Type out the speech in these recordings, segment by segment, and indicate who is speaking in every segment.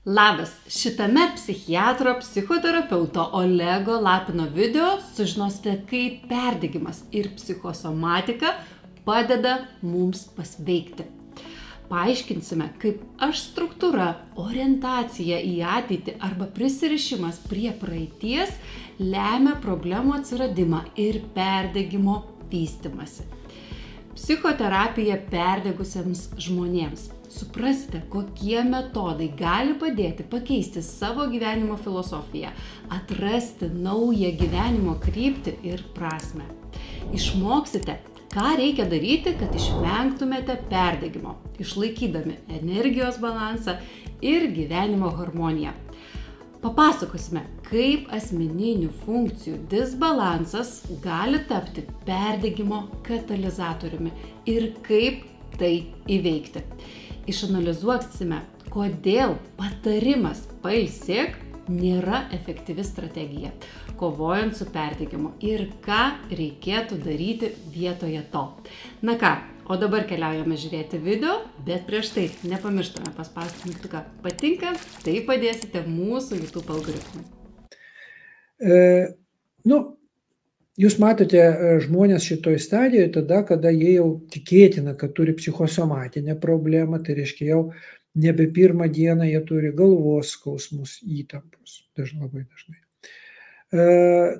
Speaker 1: Labas, šitame psichiatro psichoterapeuto Olego Lapino video sužinosite, kaip perdegimas ir psichosomatika padeda mums pasveikti. Paaiškinsime, kaip struktūra, orientacija į ateitį arba prisirišimas prie praeities lemia problemų atsiradimą ir perdegimo vystymąsi. Psichoterapija perdegusiems žmonėms. Suprasite, kokie metodai gali padėti pakeisti savo gyvenimo filosofiją, atrasti naują gyvenimo kryptį ir prasmę. Išmoksite, ką reikia daryti, kad išvengtumėte perdegimo, išlaikydami energijos balansą ir gyvenimo harmoniją. Papasakosime, kaip asmeninių funkcijų disbalansas gali tapti perdegimo katalizatoriumi ir kaip tai įveikti. Išanalizuosime, kodėl patarimas pailsėk nėra efektyvi strategija, kovojant su perdegimu ir ką reikėtų daryti vietoje to. Na ką, o dabar keliaujame žiūrėti video, bet prieš tai nepamirštame paspausti mygtuką patinka, tai padėsite mūsų YouTube algoritmui.
Speaker 2: Jūs matote žmonės šitoj stadijoje tada, kada jie jau tikėtina, kad turi psichosomatinę problemą, tai reiškia jau nebe pirmą dieną jie turi galvos skausmus, įtampus, labai dažnai.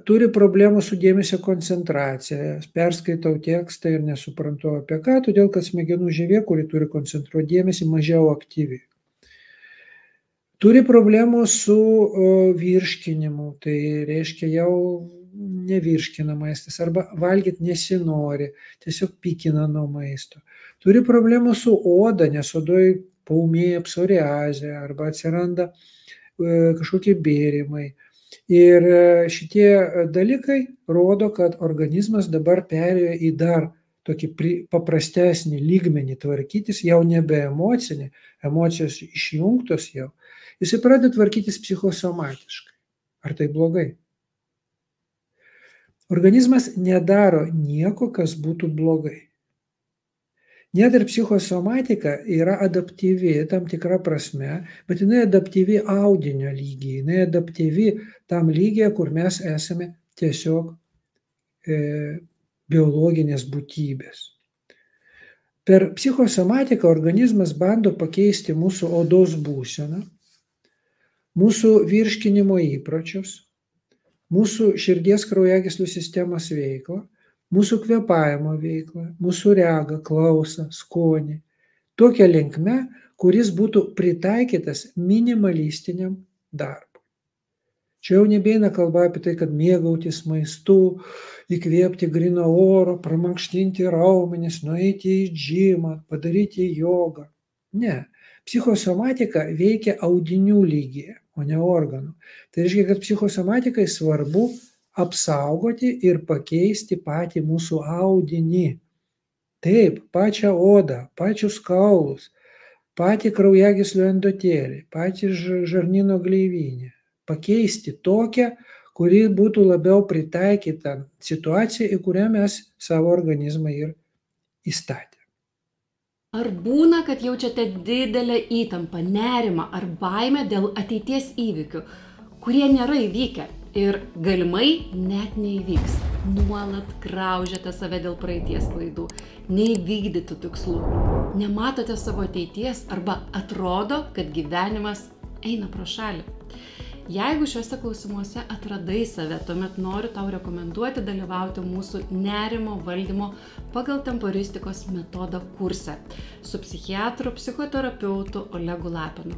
Speaker 2: Turi problemų su dėmesio koncentracija, perskaitau tekstą ir nesuprantu apie ką, todėl kad smegenų žievė, kuri turi koncentruoti dėmesį, mažiau aktyvi. Turi problemų su virškinimu, tai reiškia jau nevirškina maistas arba valgyti nesinori, tiesiog pykina nuo maisto. Turi problemų su oda, nes odoje paūmėja psoriazė arba atsiranda kažkokie bėrimai. Ir šitie dalykai rodo, kad organizmas dabar perėjo į dar tokį paprastesnį lygmenį tvarkytis, jau nebe emocinį, emocijos išjungtos jau. Jis pradeda tvarkytis psichosomatiškai. Ar tai blogai? Organizmas nedaro nieko, kas būtų blogai. Net ir psichosomatika yra adaptyvi tam tikra prasme, bet jinai adaptyvi audinio lygyje, jinai adaptyvi tam lygyje, kur mes esame tiesiog biologinės būtybės. Per psichosomatiką organizmas bando pakeisti mūsų odos būseną, mūsų virškinimo įpročius, mūsų širdies kraujagyslių sistemos veiklą, mūsų kvėpavimo veiklą, mūsų regą, klausą, skonį, tokia linkme, kuris būtų pritaikytas minimalistiniam darbui. Čia jau nebeina kalba apie tai, kad mėgautis maistu, įkvėpti gryno oro, pramankštinti raumenis, nueiti į džimą, padaryti jogą. Ne, psichosomatika veikia audinių lygyje, o ne organų. Tai reiškia, kad psichosomatikai svarbu apsaugoti ir pakeisti patį mūsų audinį. Taip, pačią odą, pačius kaulus, patį kraujagyslių endotelį, patį žarnyno gleivinę. Pakeisti tokią, kuri būtų labiau pritaikyta situacijai, į kurią mes savo organizmą ir įstatėme.
Speaker 1: Ar būna, kad jaučiate didelę įtampą, nerimą ar baimę dėl ateities įvykių, kurie nėra įvykę ir galimai net neįvyks? Nuolat graužiate save dėl praeities klaidų, neįvykdytų tikslų, nematote savo ateities arba atrodo, kad gyvenimas eina pro šalį. Jeigu šiuose klausimuose atradai save, tuomet noriu tau rekomenduoti dalyvauti mūsų nerimo valdymo pagal temporistikos metodą kurse su psichiatru, psichoterapeutu Olegu Lapinu.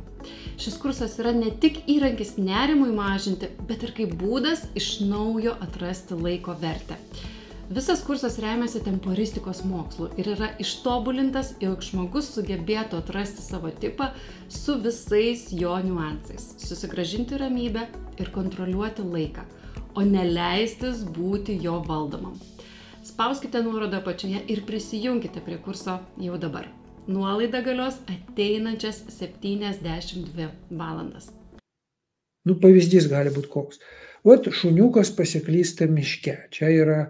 Speaker 1: Šis kursas yra ne tik įrankis nerimui mažinti, bet ir kaip būdas iš naujo atrasti laiko vertę. Visas kursas remiasi temporistikos mokslu ir yra ištobulintas, jog žmogus sugebėtų atrasti savo tipą su visais jo niuansais, susigrąžinti ramybę ir kontroliuoti laiką, o ne leistis būti jo valdomam. Spauskite nuorodą apačioje ir prisijunkite prie kurso jau dabar. Nuolaida galios ateinančias 72 valandas.
Speaker 2: Pavyzdys gali būti koks. Vat šuniukas pasiklysta miške. Čia yra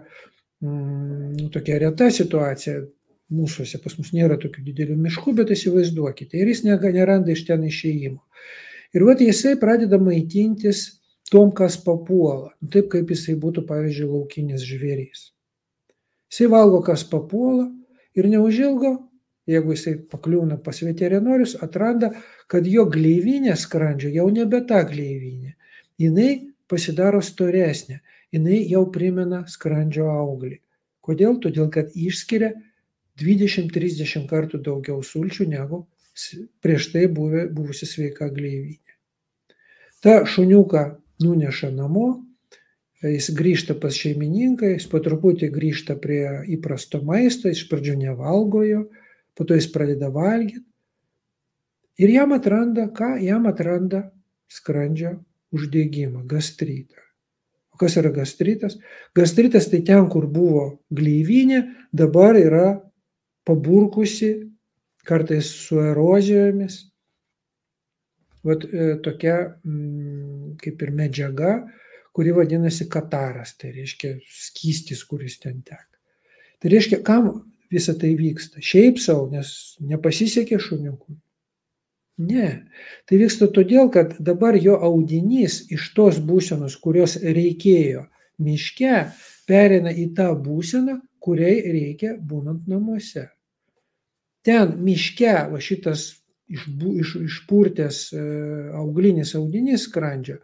Speaker 2: tokia reta situacija mūsųse, pas mus nėra tokių didelių miškų, bet įsivaizduokite, ir jis neranda iš ten išėjimo. Ir vat jisai pradeda maitintis tom, kas papuola. Taip, kaip jisai būtų, pavyzdžiui, laukinis žvėrys. Jisai valgo, kas papuola ir neužilgo, jeigu jisai pakliūna pas veterinorius, atranda, kad jo gleivinė skrandžio jau nebe ta gleivinė. Jinai pasidaro storesnė, jinai jau primena skrandžio auglį. Kodėl? Todėl, kad išskiria 20-30 kartų daugiau sulčių negu prieš tai buvusi sveika gleivinė. Ta šuniuką nuneša namo, jis grįžta pas šeimininką, jis po truputį grįžta prie įprasto maisto, iš pradžių nevalgo jo, po to jis pradeda valgyti. Ir jam atranda, ką? Jam atranda skrandžio uždegimą, gastritą. O kas yra gastritas? Gastritas tai ten, kur buvo gleivinė, dabar yra paburkusi, kartais su erozijomis. Vat tokia kaip ir medžiaga, kuri vadinasi kataras, tai reiškia skystis, kuris ten teka. Tai reiškia, kam visą tai vyksta? Šiaip savo, nes nepasisekė šuniukui? Ne. Tai vyksta todėl, kad dabar jo audinys iš tos būsenos, kurios reikėjo miške, pereina į tą būseną, kuriai reikia būnant namuose. Ten miške va šitas išpurtęs auglinis audinys skrandžio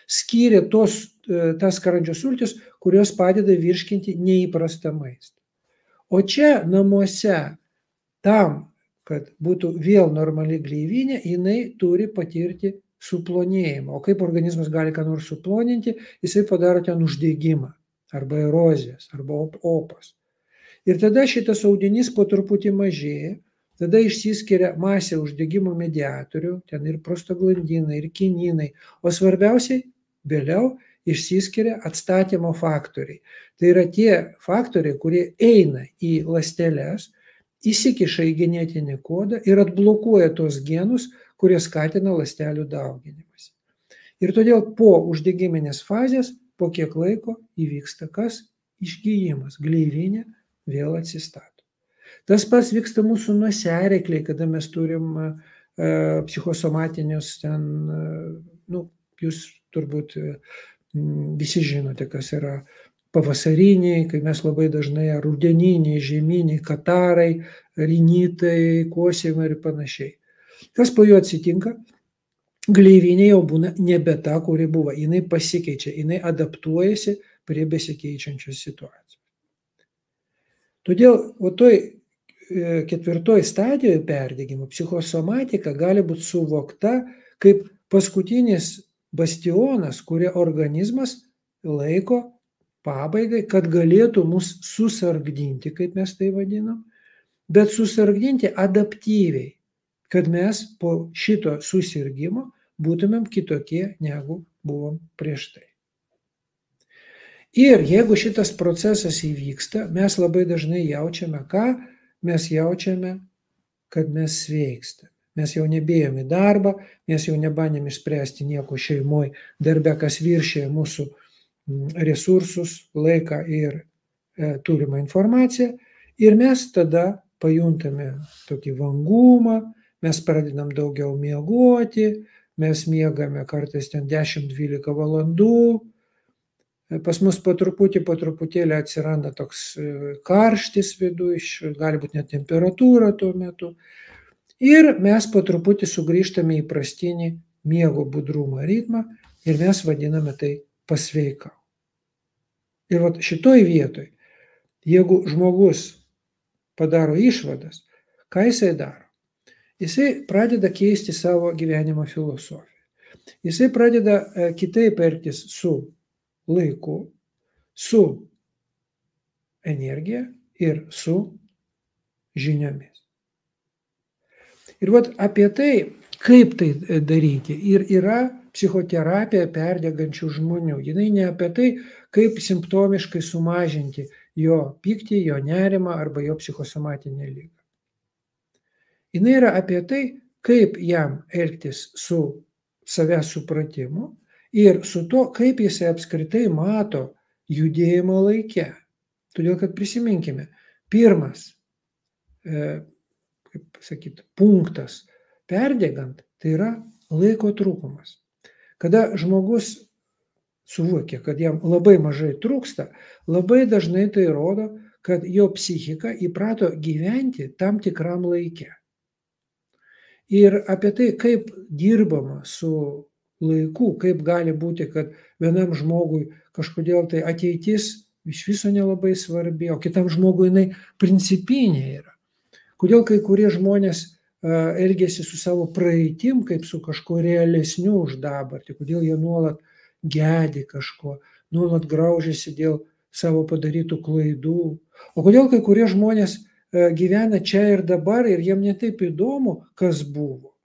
Speaker 2: skyrė tas skrandžio sultis, kurios padeda virškinti neįprastą maistą. O čia namuose tam, kad būtų vėl normali gleivinė, jinai turi patirti suplonėjimą. O kaip organizmas gali ką nors suploninti, jisai padaro ten uždegimą, arba erozijas, arba opas. Ir tada šitas audinys po truputį mažėja, tada išsiskiria masė uždegimo mediatorių, ten ir prostaglandinai, ir kininai, o svarbiausiai vėliau išsiskiria atstatymo faktoriai. Tai yra tie faktoriai, kurie eina į ląsteles, įsikiša į genetinį kodą ir atblokuoja tos genus, kurie skatina ląstelių dauginimąsi. Ir todėl po uždegiminės fazės, po kiek laiko įvyksta kas? Išgijimas, gleivinė vėl atsistato. Tas pats vyksta mūsų nosiaryklėje, kada mes turim psichosomatinius ten, jūs turbūt visi žinote, kas yra pavasariniai, kai mes labai dažnai rudeniniai, žieminiai, katarai, rinitai, kosėjimai ir panašiai. Kas po jo atsitinka? Gleivinė jau būna nebe ta, kuri buvo. Jinai pasikeičia, jinai adaptuojasi prie besikeičiančios situacijos. Todėl toj ketvirtoj stadijoje perdegimo psichosomatika gali būti suvokta kaip paskutinis bastionas, kurį organizmas laiko pabaigai, kad galėtų mus susargdinti, kaip mes tai vadinam, bet susargdinti adaptyviai, kad mes po šito susirgimo būtumėm kitokie, negu buvom prieš tai. Ir jeigu šitas procesas įvyksta, mes labai dažnai jaučiame ką? Mes jaučiame, kad mes sveikstame. Mes jau nebėjom į darbą, mes jau nebandėm išspręsti nieko šeimoje, darbe, kas viršė mūsų resursus, laiką ir turimą informaciją. Ir mes tada pajuntame tokį vangumą, mes pradedam daugiau miegoti, mes miegame kartais ten 10-12 valandų. Pas mus po truputėlį atsiranda toks karštis viduj, gali būti net temperatūra tuo metu. Ir mes po truputį sugrįžtame į įprastinį miego budrumo ritmą ir mes vadiname tai pasveikau. Ir vat šitoj vietoj, jeigu žmogus padaro išvadas, ką jisai daro? Jisai pradeda keisti savo gyvenimo filosofiją. Jisai pradeda kitaip elgtis su laiku, su energija ir su žiniomis. Ir vat apie tai, kaip tai daryti, ir yra psichoterapija perdegančių žmonių. Jinai ne apie tai, kaip simptomiškai sumažinti jo pyktį, jo nerimą arba jo psichosomatinę ligą. Jinai yra apie tai, kaip jam elgtis su savęs supratimu ir su to, kaip jisai apskritai mato judėjimo laike. Todėl, kad prisiminkime, pirmas, kaip pasakyti, punktas perdegant, tai yra laiko trūkumas. Kada žmogus suvokia, kad jam labai mažai trūksta, labai dažnai tai rodo, kad jo psichika įprato gyventi tam tikram laike. Ir apie tai, kaip dirbama su laiku, kaip gali būti, kad vienam žmogui kažkodėl tai ateitis iš viso nelabai svarbi, o kitam žmogui jinai principinė yra. Kodėl kai kurie žmonės elgėsi su savo praeitim kaip su kažkuo realesniu už dabartį, kodėl jie nuolat gedi kažko, nuolat graužiasi dėl savo padarytų klaidų. O kodėl kai kurie žmonės gyvena čia ir dabar ir jiem netaip įdomu, kas buvo.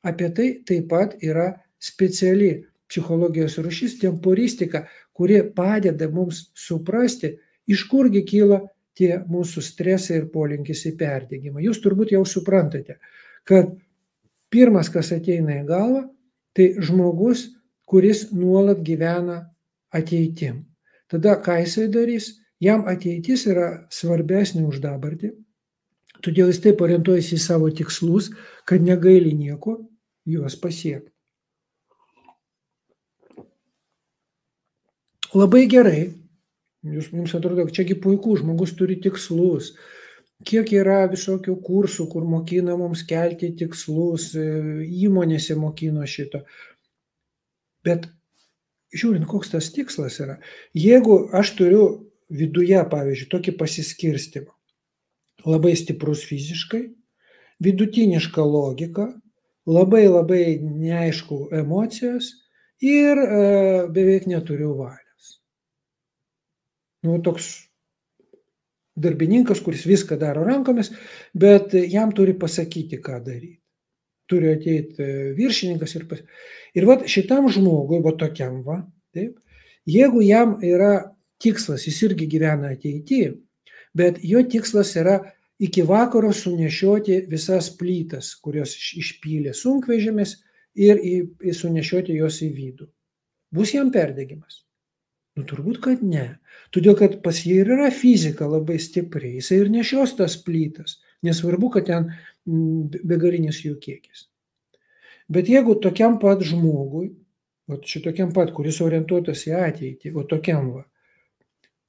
Speaker 2: Apie tai taip pat yra speciali psichologijos rūšis temporistika, kuri padeda mums suprasti, iš kurgi kyla tie mūsų stresai ir polinkis į perdegimą. Jūs turbūt jau suprantate, kad pirmas, kas ateina į galvą, tai žmogus, kuris nuolat gyvena ateitim. Tada ką jisai darys? Jam ateitis yra svarbesnė už dabartį, todėl jis taip orientuojasi į savo tikslus, kad negaili nieko juos pasiekti. Labai gerai, jums atrodo, kad čiagi puiku, žmogus turi tikslus, kiek yra visokių kursų, kur mokina mums kelti tikslus, įmonėse mokino šito. Bet žiūrint, koks tas tikslas yra, jeigu aš turiu viduje, pavyzdžiui, tokį pasiskirstimą, labai stiprus fiziškai, vidutiniška logika, labai neaišku emocijos ir beveik neturiu valios. Toks darbininkas, kuris viską daro rankomis, bet jam turi pasakyti, ką daryti. Turi ateiti viršininkas ir vat šitam žmogui, va tokiam va, taip, jeigu jam yra tikslas, jis irgi gyvena ateityje, bet jo tikslas yra iki vakaro sunešioti visas plytas, kurios išpylė sunkvežimis ir sunešioti jos į vidų. Bus jam perdegimas? Turbūt, kad ne. Todėl, kad pas jį ir yra fizika labai stipri, jisai ir nešios tas plytas, nesvarbu, kad ten begalinis jų kiekis. Bet jeigu tokiam pat žmogui, šitokiam pat, kuris orientuotas į ateitį, o tokiam va,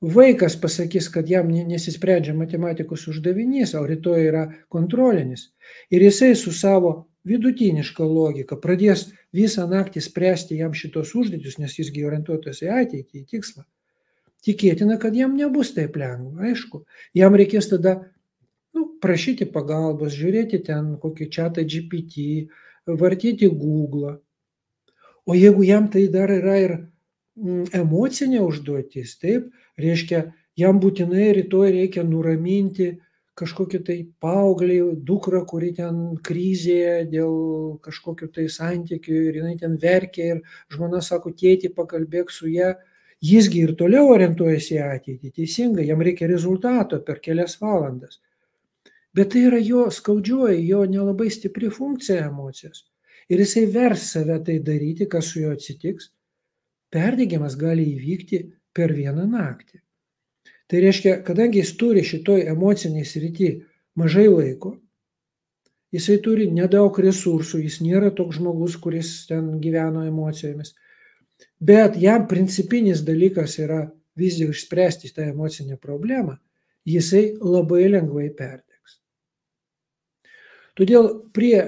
Speaker 2: vaikas pasakys, kad jam nesisprendžia matematikos uždavinys, o rytoj yra kontrolinis, ir jisai su savo vidutiniška logika pradės visą naktį spręsti jam šitos užduotis, nes jisgi orientuotas į ateitį, į tikslą. Tikėtina, kad jam nebus taip lengva, aišku. Jam reikės tada prašyti pagalbos, žiūrėti ten kokį chatą GPT, vartyti Google. O jeigu jam tai dar yra ir emocinė užduotis, taip, reiškia, jam būtinai rytoj reikia nuraminti kažkokį tai paauglį, dukrą, kuri ten krizėje dėl kažkokių tai santykių ir jinai ten verkia ir žmona sako, tėti, pakalbėk su ją. Jisgi ir toliau orientuojasi į ateitį, teisingai, jam reikia rezultato per kelias valandas. Bet tai yra jo skaudžioji, jo nelabai stipri funkcija emocijos. Ir jisai vers save tai daryti, kas su juo atsitiks. Perdegimas gali įvykti per vieną naktį. Tai reiškia, kadangi jis turi šitoj emociniai srity mažai laiko, jisai turi nedaug resursų, jis nėra toks žmogus, kuris ten gyveno emocijomis, bet jam principinis dalykas yra visgi išspręsti tą emocinę problemą, jisai labai lengvai perdegs. Todėl prie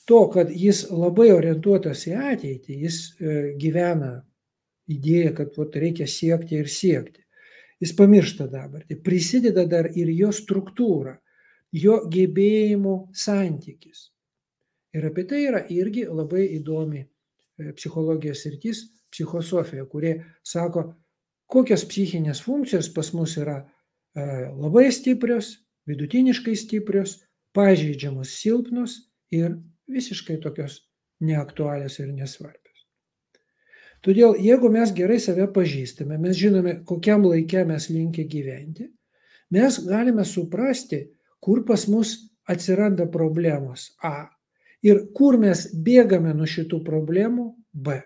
Speaker 2: to, kad jis labai orientuotas į ateitį, jis gyvena idėją, kad reikia siekti ir siekti. Jis pamiršta dabartį, prisideda dar ir jo struktūra, jo gebėjimų santykis. Ir apie tai yra irgi labai įdomi psichologijos sritis, psichosofija, kurie sako, kokios psichinės funkcijos pas mus yra labai stiprios, vidutiniškai stiprios, pažeidžiamos, silpnos ir visiškai tokios neaktualios ir nesvarbios. Todėl, jeigu mes gerai save pažįstame, mes žinome, kokiam laike mes linkę gyventi, mes galime suprasti, kur pas mus atsiranda problemos A ir kur mes bėgame nuo šitų problemų B.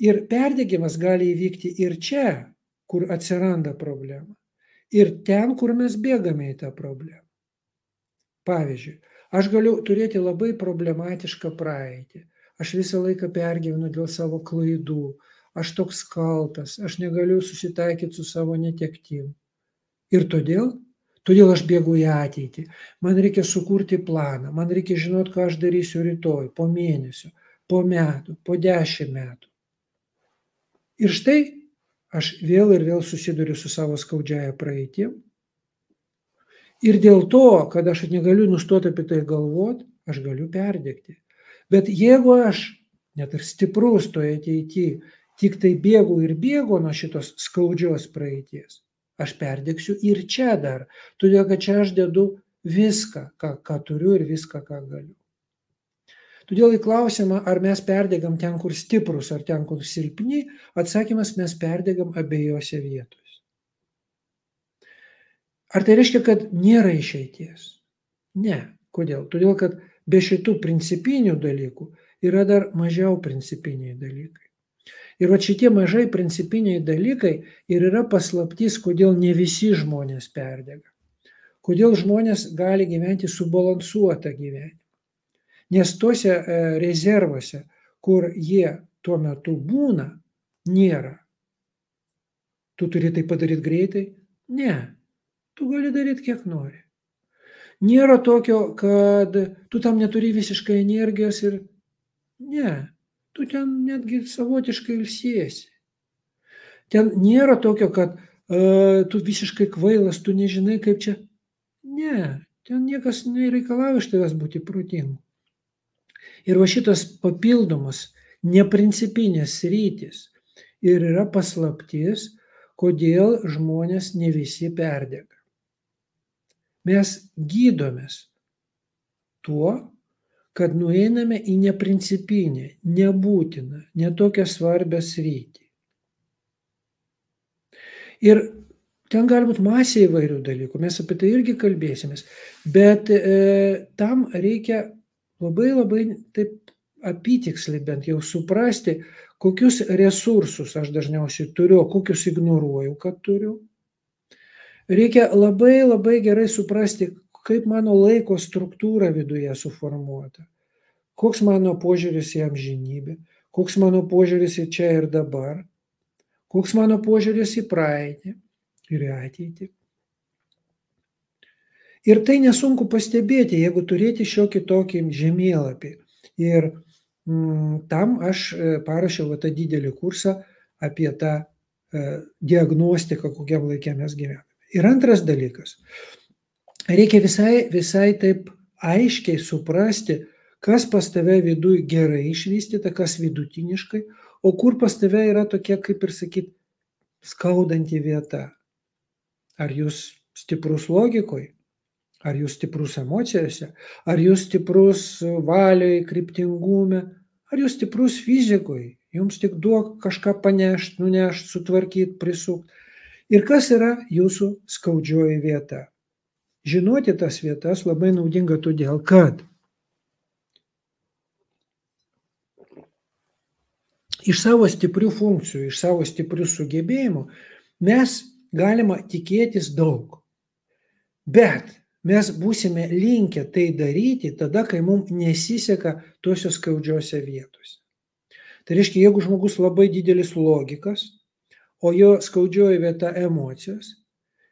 Speaker 2: Ir perdegimas gali įvykti ir čia, kur atsiranda problema, ir ten, kur mes bėgame į tą problemą. Pavyzdžiui, Aš galiu turėti labai problematišką praeitį. Aš visą laiką pergyvenu dėl savo klaidų. Aš toks kaltas, aš negaliu susitaikyti su savo netektim. Ir todėl aš bėgu į ateitį. Man reikia sukurti planą, man reikia žinoti, ką aš darysiu rytoj, po mėnesio, po metų, po 10 metų. Ir štai aš vėl ir vėl susiduriu su savo skaudžiaja praeitim. Ir dėl to, kad aš negaliu nustoti apie tai galvoti, aš galiu perdegti. Bet jeigu aš, net ir stiprus toje ateityje, tik tai bėgu nuo šitos skaudžios praeities, aš perdegsiu ir čia dar. Todėl, kad čia aš dedu viską, ką turiu ir viską, ką galiu. Todėl į klausimą, ar mes perdegam ten, kur stiprus, ar ten, kur silpni, atsakymas, mes perdegam abiejose vietose. Ar tai reiškia, kad nėra išeities? Ne. Kodėl? Todėl, kad be šitų principinių dalykų yra dar mažiau principiniai dalykai. Ir va šitie mažai principiniai dalykai ir yra paslaptis, kodėl ne visi žmonės perdega. Kodėl žmonės gali gyventi subalansuotą gyvenimą. Nes tuose rezervuose, kur jie tuo metu būna, nėra. Tu turi tai padaryti greitai? Ne. Tu gali daryti, kiek nori. Nėra tokio, kad tu tam neturi visiškai energijos ir ne, tu ten netgi savotiškai ilsiesi. Ten nėra tokio, kad tu visiškai kvailas, tu nežinai, kaip čia. Ne, ten niekas nereikalauja iš tavęs būti protingu. Ir va šitas papildomas, neprincipinės sritys ir yra paslaptis, kodėl žmonės ne visi perdega. Mes gydomės tuo, kad nueiname į neprincipinę, nebūtiną, netokią svarbią sritį. Ir ten gali būti masė įvairių dalykų, mes apie tai irgi kalbėsimės, bet tam reikia labai taip apytiksliai bent jau suprasti, kokius resursus aš dažniausiai turiu, kokius ignoruoju, kad turiu. Reikia labai gerai suprasti, kaip mano laiko struktūra viduje suformuota, koks mano požiūris į amžinybę, koks mano požiūris į čia ir dabar, koks mano požiūris į praeitį ir į ateitį. Ir tai nesunku pastebėti, jeigu turėti šiokį tokį žemėlapį. Ir tam aš parašiau tą didelį kursą apie tą diagnostiką, kokiam laikė mes gyvename. Ir antras dalykas, reikia visai taip aiškiai suprasti, kas pas tave viduj gerai išvystyta, kas vidutiniškai, o kur pas tave yra tokia, kaip ir sakyt, skaudanti vieta. Ar jūs stiprus logikoj, ar jūs stiprus emocijose, ar jūs stiprus valioj, kryptingume, ar jūs stiprus fizikoj, jums tik duok kažką panešt, nunešt, sutvarkyt, prisukt. Ir kas yra jūsų skaudžioji vieta? Žinoti tas vietas labai naudinga todėl, kad iš savo stiprių funkcijų, iš savo stiprių sugebėjimų mes galima tikėtis daug. Bet mes būsime linkę tai daryti tada, kai mums nesiseka tose skaudžiose vietose. Tai reiškia, jeigu žmogus labai didelis logikas, o jo skaudžioji vieta emocijos,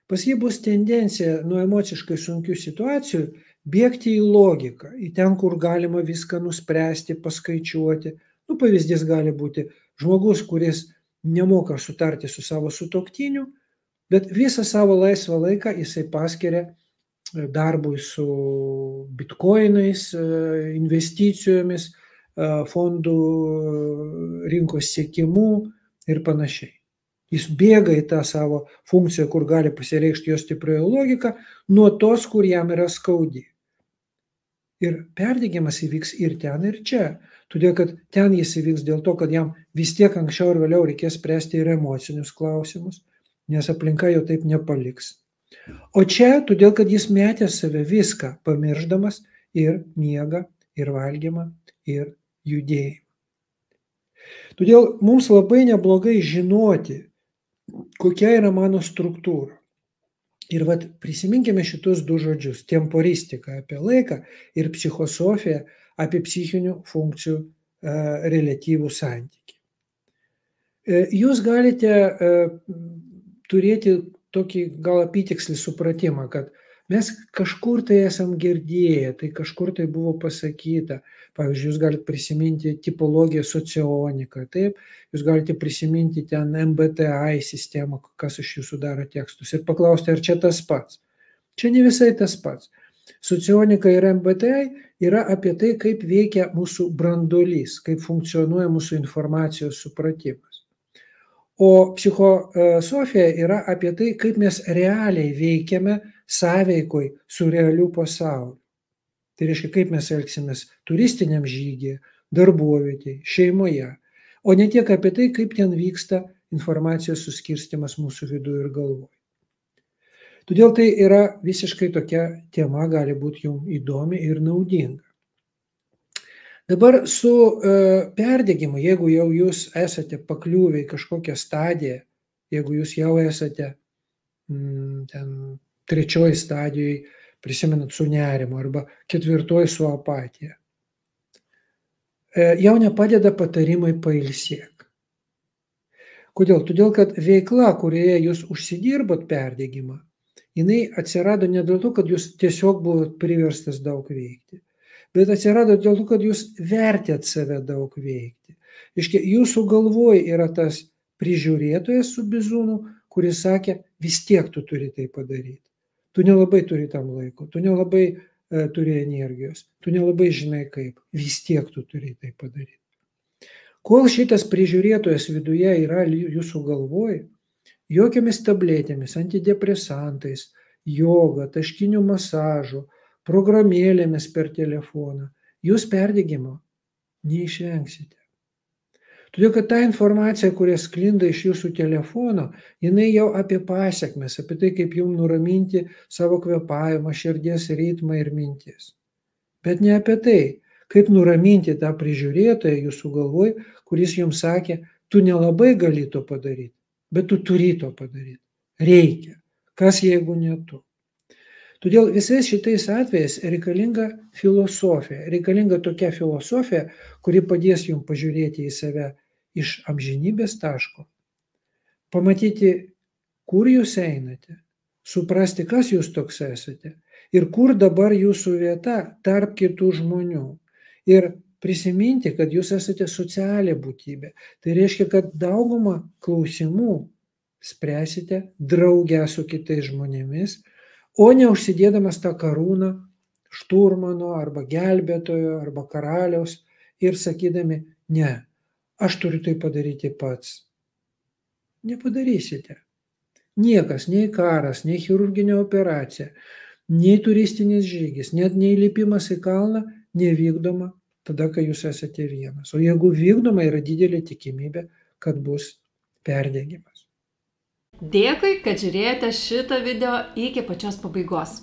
Speaker 2: pas jį bus tendencija nuo emociškai sunkių situacijų bėgti į logiką, į ten, kur galima viską nuspręsti, paskaičiuoti. Pavyzdys gali būti žmogus, kuris nemoka sutarti su savo sutuoktiniu, bet visą savo laisvą laiką jisai paskiria darbui su bitkoinais, investicijomis, fondų rinkos siekimu ir panašiai. Jis bėga į tą savo funkciją, kur gali pasireikšti jo stiprioji logika, nuo tos, kur jam yra skaudi. Ir perdegimas įvyks ir ten, ir čia. Todėl, kad ten jis įvyks dėl to, kad jam vis tiek anksčiau ir vėliau reikės spręsti ir emocinius klausimus, nes aplinka jo taip nepaliks. O čia, todėl, kad jis metė save viską, pamiršdamas ir miegą, ir valgymą, ir judėjimą. Todėl mums labai neblogai žinoti, kokia yra mano struktūra. Ir prisiminkime šitus du žodžius - temporistika apie laiką ir psichosofija apie psichinių funkcijų reliatyvų santykį. Jūs galite turėti tokį gal apytikslį supratimą, kad mes kažkur tai esam girdėję, tai kažkur tai buvo pasakyta. Pavyzdžiui, jūs galite prisiminti tipologiją socioniką, taip, jūs galite prisiminti ten MBTI sistemą, kas iš jų sudaro tekstus ir paklausti, ar čia tas pats. Čia ne visai tas pats. Socionika ir MBTI yra apie tai, kaip veikia mūsų branduolys, kaip funkcionuoja mūsų informacijos supratimas. O psichosofija yra apie tai, kaip mes realiai veikiame sąveikoj su realiu pasauliu. Tai reiškia, kaip mes elgsimės turistiniam žygyje, darbovietėje, šeimoje, o ne tiek apie tai, kaip ten vyksta informacijos suskirstimas mūsų viduje ir galvoje. Todėl tai yra visiškai tokia tema, gali būti jums įdomi ir naudinga. Dabar su perdegimu, jeigu jau jūs esate pakliuvę į kažkokią stadiją, jeigu jūs jau esate ten 3 stadijoje, prisimenat su nerimu, arba 4 su apatija, jau nepadeda patarimai pailsėk. Kodėl? Todėl, kad veikla, kurioje jūs užsidirbot perdegimą, jinai atsirado ne dėl to, kad jūs tiesiog buvot priverstas daug veikti, bet atsirado dėl to, kad jūs vertėt save daug veikti. Iškia, jūsų galvoj yra tas prižiūrėtojas su bizūnu, kuris sakė, vis tiek tu turi tai padaryti. Tu nelabai turi tam laiko, tu nelabai turi energijos, tu nelabai žinai kaip, vis tiek tu turi tai padaryti. Kol šitas prižiūrėtojas viduje yra jūsų galvoj, jokiamis tabletėmis, antidepresantais, joga, taškiniu masažu, programėlėmis per telefoną, jūs perdegimo neišvengsite. Todėl, kad ta informacija, kuria sklinda iš jūsų telefono, jinai jau apie pasekmes, apie tai, kaip jums nuraminti savo kvėpavimą, širdies ritmą ir mintis. Bet ne apie tai, kaip nuraminti tą prižiūrėtoją jūsų galvoj, kuris jums sakė, tu nelabai gali to padaryti, bet tu turi to padaryti. Reikia. Kas jeigu ne tu? Todėl visais šitais atvejais reikalinga filosofija. Reikalinga tokia filosofija, kuri padės jums pažiūrėti į save iš amžinybės taško. Pamatyti, kur jūs einate, suprasti, kas jūs toks esate ir kur dabar jūsų vieta tarp kitų žmonių. Ir prisiminti, kad jūs esate socialinė būtybė. Tai reiškia, kad daugumą klausimų spręsite drauge su kitais žmonėmis, o ne užsidėdamas tą karūną šturmano arba gelbėtojo arba karaliaus ir sakydami, ne, aš turiu tai padaryti pats. Nepadarysite. Niekas, nei karas, nei chirurginė operacija, nei turistinis žygis, net nei lipimas į kalną nevykdoma tada, kai jūs esate vienas. O jeigu vykdoma, yra didelė tikimybė, kad bus perdegimas.
Speaker 1: Dėkui, kad žiūrėjote šitą video iki pačios pabaigos.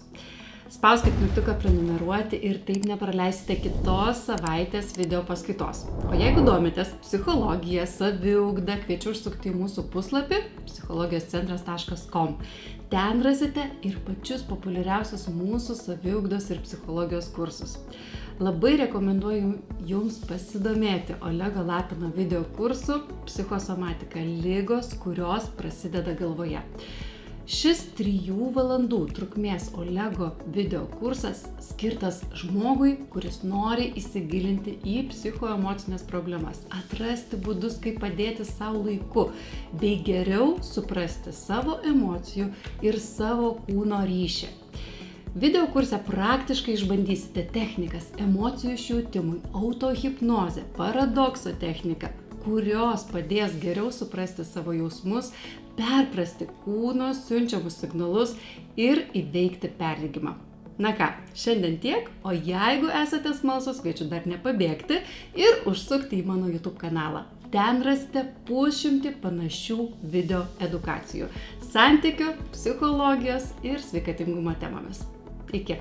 Speaker 1: Spauskite mygtuką prenumeruoti ir taip nepraleisite kitos savaitės video paskaitos. O jeigu domitės psichologija, saviugda, kviečiu užsukti į mūsų puslapį psichologijoscentras.com. Ten rasite ir pačius populiariausius mūsų saviugdos ir psichologijos kursus. Labai rekomenduoju jums pasidomėti Olego Lapino video kursu Psichosomatika – ligos, kurios prasideda galvoje. Šis 3 valandų trukmės Olego video kursas skirtas žmogui, kuris nori įsigilinti į psichoemocinės problemas, atrasti būdus, kaip padėti savo laiku, bei geriau suprasti savo emocijų ir savo kūno ryšį. Video kurse praktiškai išbandysite technikas emocijų išjautimui, autohipnozę, paradokso techniką, kurios padės geriau suprasti savo jausmus, perprasti kūno siunčiamus signalus ir įveikti perdegimą. Na ką, šiandien tiek, o jeigu esate smalsūs, kviečiu dar nepabėgti ir užsukti į mano YouTube kanalą. Ten rasite 100 panašių video edukacijų, santykių, psichologijos ir sveikatingumo temomis. Iki.